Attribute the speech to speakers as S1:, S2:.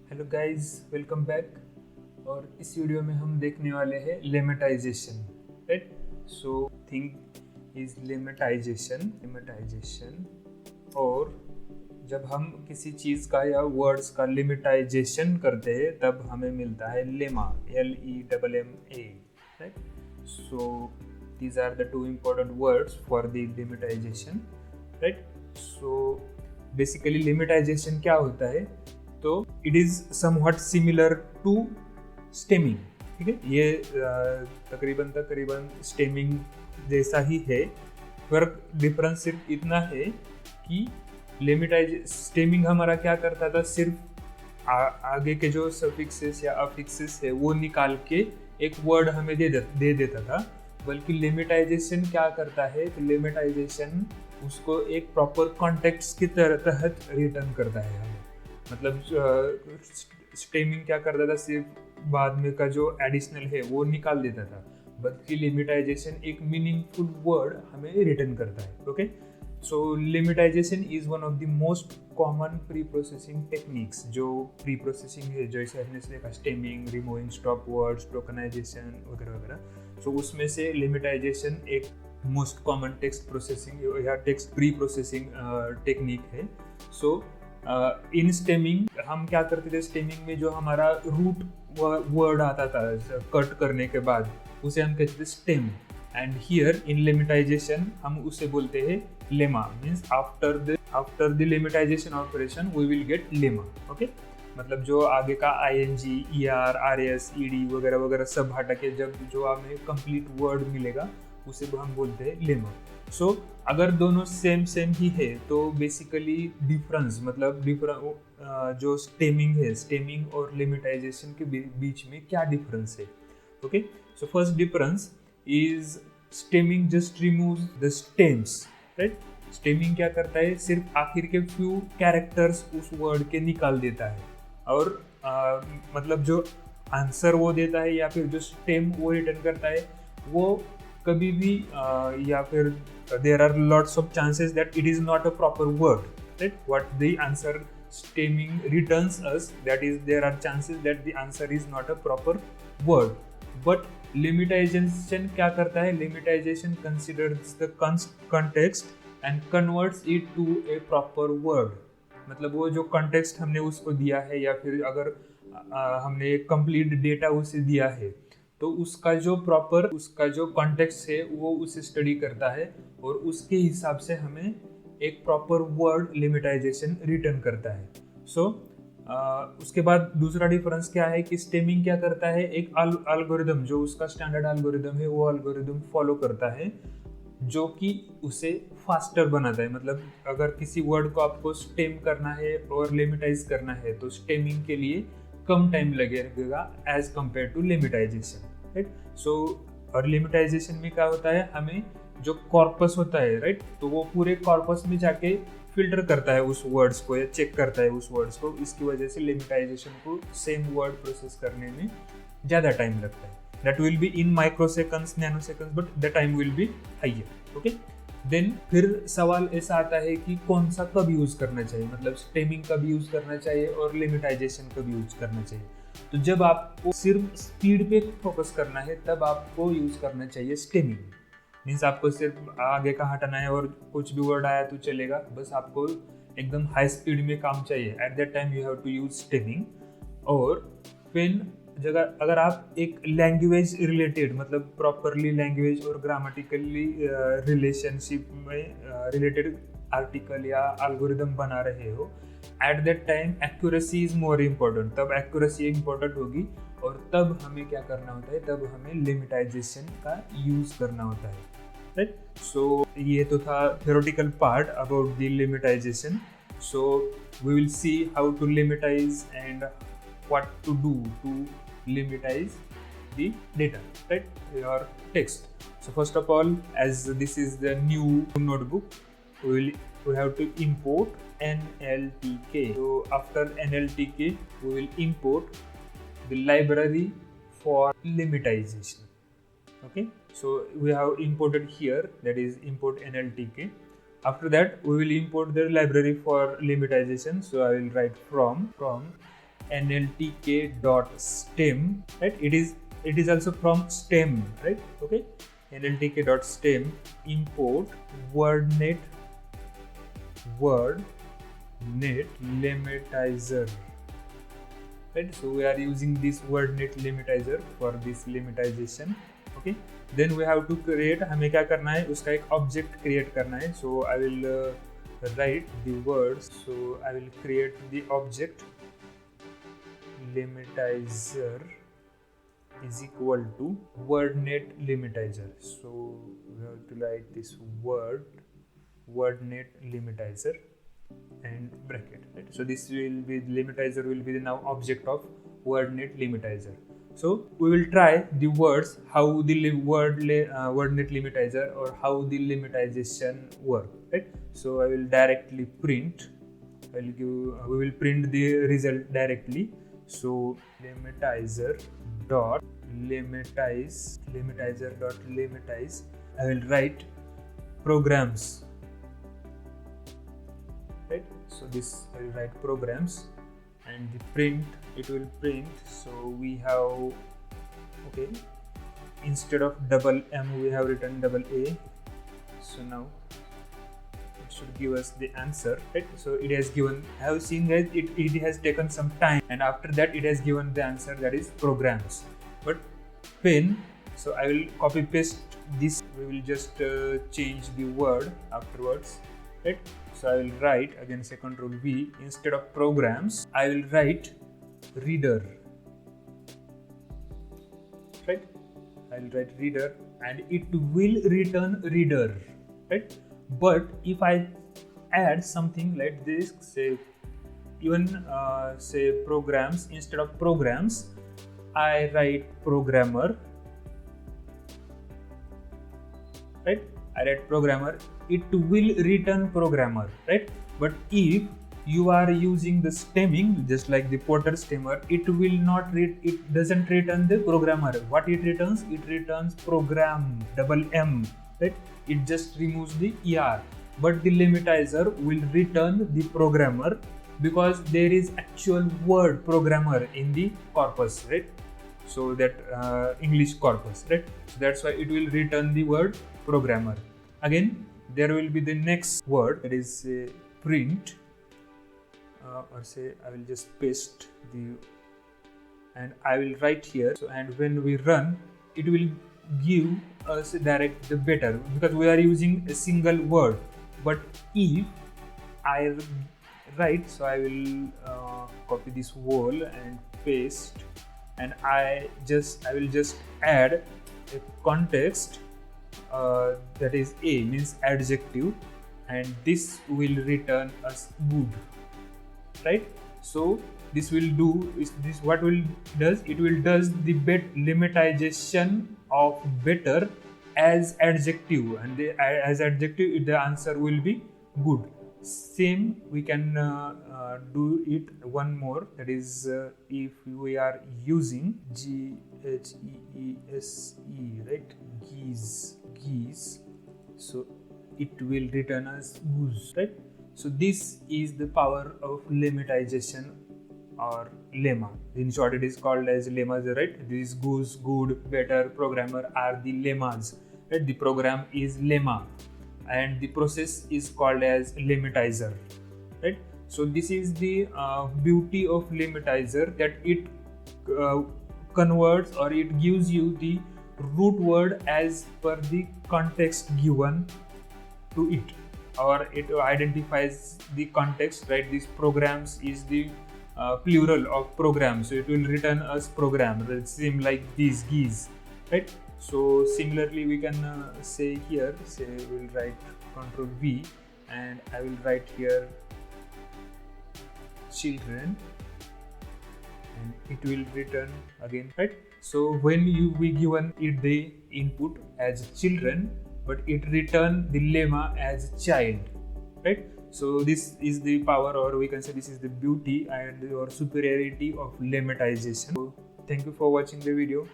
S1: Hello guys, welcome back. और इस video में हम देखने वाले हैं lemmatisation, right. So thing is lemmatisation. और जब हम किसी चीज़ का या वर्ड्स का लिमिटाइजेशन करते हैं तब हमें मिलता है lemma, LEMMA, right. So these are the two important words for the limitization, right? So basically limitization क्या होता है, तो it is somewhat similar to stemming. ठीक है, ये तकरीबन स्टेमिंग जैसा ही है। फर्क डिफरेंस सिर्फ इतना है कि स्टेमिंग हमारा क्या करता था, सिर्फ आगे के जो सफिक्सेस या अफिक्सेस है वो निकाल के एक वर्ड हमें दे देता था। बल्कि लिमिटाइजेशन क्या करता है, तो लिमिटाइजेशन उसको एक प्रॉपर कॉन्टेक्स्ट की तहत रिटर्न करता है हमें। मतलब स्टेमिंग क्या करता था, सिर्फ बाद में का जो एडिशनल है वो निकाल देता था, बल्कि लिमिटाइजेशन एक मीनिंगफुल वर्ड हमें रिटर्न करता है। Okay, so lemmatization is one of the most common pre processing techniques. जो प्री प्रोसेसिंग है, जैसे हमने देखा stemming, removing stop words, tokenization वगैरह वगैरह, सो उसमें से लिमिटाइजेशन एक मोस्ट कॉमन टेक्स्ट प्रोसेसिंग या टेक्स्ट प्री प्रोसेसिंग टेक्निक है। सो इन स्टेमिंग हम क्या करते थे, स्टेमिंग में जो हमारा रूट वर्ड आता था कट करने के बाद, उसे हम कहते थे stem. And here in lemmatization हम उसे बोलते हैं lemma. Means after the lemmatization operation we will get lemma. Okay, मतलब जो आगे का ING, ER, RS, ED वगैरह वगैरह सब हटा के जब जो हमें कंप्लीट वर्ड मिलेगा उसे हम बोलते हैं लेमा। सो अगर दोनों सेम ही है तो बेसिकली डिफरेंस, मतलब जो स्टेमिंग है, स्टेमिंग और लिमिटाइजेशन के बीच में क्या डिफरेंस है। Okay, so first difference is stemming just removes the stems, right. Stemming क्या करता है, सिर्फ आखिर के फ्यू कैरेक्टर्स उस वर्ड के निकाल देता है, और मतलब जो आंसर वो देता है या फिर जो स्टेम वो रिटर्न करता है वो कभी भी या फिर there are lots of chances that it is not a proper word, right? What the answer stemming returns us, that is there are chances that the answer is not a proper word. But limitization क्या करता है, limitization considers the context and converts it to a proper word. मतलब वो जो context हमने उसको दिया है या फिर अगर हमने एक complete data उसे दिया है, तो उसका जो कॉन्टेक्स्ट है वो उसे स्टडी करता है और उसके हिसाब से हमें एक प्रॉपर वर्ड लिमिटाइजेशन रिटर्न करता है। सो उसके बाद दूसरा डिफरेंस क्या है कि स्टेमिंग क्या करता है, एक एल्गोरिदम, जो उसका स्टैंडर्ड एल्गोरिदम है वो एल्गोरिदम फॉलो करता है जो कि उसे फास्टर बनाता है। मतलब अगर किसी वर्ड को आपको स्टेम करना है और लिमिटाइज करना है तो स्टेमिंग के लिए कम टाइम लगेगा एज कंपेयर टू लिमिटाइजेशन, राइट। सो और लिमिटाइजेशन में क्या होता है, हमें जो कॉर्पस होता है, राइट, तो वो पूरे कॉर्पस में जाके फिल्टर करता है उस वर्ड्स को या चेक करता है उस वर्ड्स को। इसकी वजह से लिमिटाइजेशन को सेम वर्ड प्रोसेस करने में ज़्यादा टाइम लगता है। That will be in microseconds, nanoseconds, but the time will be higher. Okay, then फिर सवाल ऐसा आता है कि कौन सा कब यूज़ करना चाहिए, मतलब स्टेमिंग कब यूज़ करना चाहिए और लिमिटाइजेशन कब यूज़ करना चाहिए। तो जब आपको सिर्फ स्पीड पे फोकस करना है तब आपको यूज़ करना चाहिए स्टेमिंग। मीन्स आपको सिर्फ आगे का हटाना है और कुछ भी वर्ड आया तो चलेगा, बस आपको एकदम हाई स्पीड में काम चाहिए, at that time you have to use stemming. और फिर अगर आप एक लैंग्वेज रिलेटेड, मतलब प्रॉपरली लैंग्वेज और ग्रामेटिकली रिलेशनशिप में रिलेटेड आर्टिकल या एल्गोरिदम बना रहे हो, at that time accuracy is more important. तब एक्यूरेसी इम्पोर्टेंट होगी और तब हमें क्या करना होता है, तब हमें लिमिटाइजेशन का यूज करना होता है, राइट। सो ये तो था theoretical part about the lemmatization. So we will see how to lemmatize and what to do to limitize the data, right, your text. So first of all, as this is the new notebook, we have to import NLTK. So after NLTK we will import the library for limitization. Okay, so we have imported here, that is import NLTK. After that we will import the library for limitization. So I will write from nltk.stem, right? It is also from stem, right? Okay, nltk.stem import wordnet limitizer, right? So we are using this wordnet limitizer for this limitization. Okay, then we have to create, हमें क्या करना है, उसका एक object create करना है. So I will write the words. So I will create the object limitizer is equal to wordnet limitizer. So we have to write this wordnet limitizer and bracket, right? So this will be limitizer will be the now object of wordnet limitizer. So we will try the words how the wordnet limitizer or how the limitization work, right? So I will directly print. We will print the result directly. So limitizer dot limitize. I will write programs. Right, so this I will write programs, and the print, it will print. So we have, okay, instead of double M we have written double A. So now it should give us the answer, right? So it has given, I have seen that it has taken some time, and after that it has given the answer, that is programs. But pen, so I will copy paste this, we will just change the word afterwards, right? So I will write, again say Ctrl V, instead of programs I will write reader, right? I will write reader and it will return reader, right? But if I add something like this, say even say programs, instead of programs I write programmer, right? I write programmer, it will return programmer, right? But if you are using the stemming, just like the Porter stemmer, it will not it doesn't return the programmer. What it returns? It returns program, double M, right? It just removes the ER. But the limitizer will return the programmer because there is actual word programmer in the corpus, right? So that English corpus, right? So that's why it will return the word programmer. Again, there will be the next word, that is print, or say I will just paste the, and I will write here. So and when we run, it will give us direct the better, because we are using a single word. But if I write, so I will copy this whole and paste, and I will just add a context, that is A, means adjective, and this will return us good, right? So this will do is this, what will does, it will does the limitization of better as adjective, and as adjective the answer will be good. Same we can do it one more, that is if we are using GHEESE, right, geese, so it will return as goose, right? So this is the power of limitization or lemma. In short, it is called as lemmas, right? This goose, good, better, programmer are the lemmas, right? The program is lemma and the process is called as limitizer, right? So this is the beauty of limitizer, that it converts, or it gives you the root word as per the context given to it, or it identifies the context, right? These programs is the plural of programs, so it will return as program. It's same like these geese, right? So similarly we can say here, say we'll write Ctrl V, and I will write here children, and it will return again, right? So when we given it the input as children, but it return the lemma as child, right? So this is the power, or we can say this is the beauty and or superiority of lemmatization. So thank you for watching the video.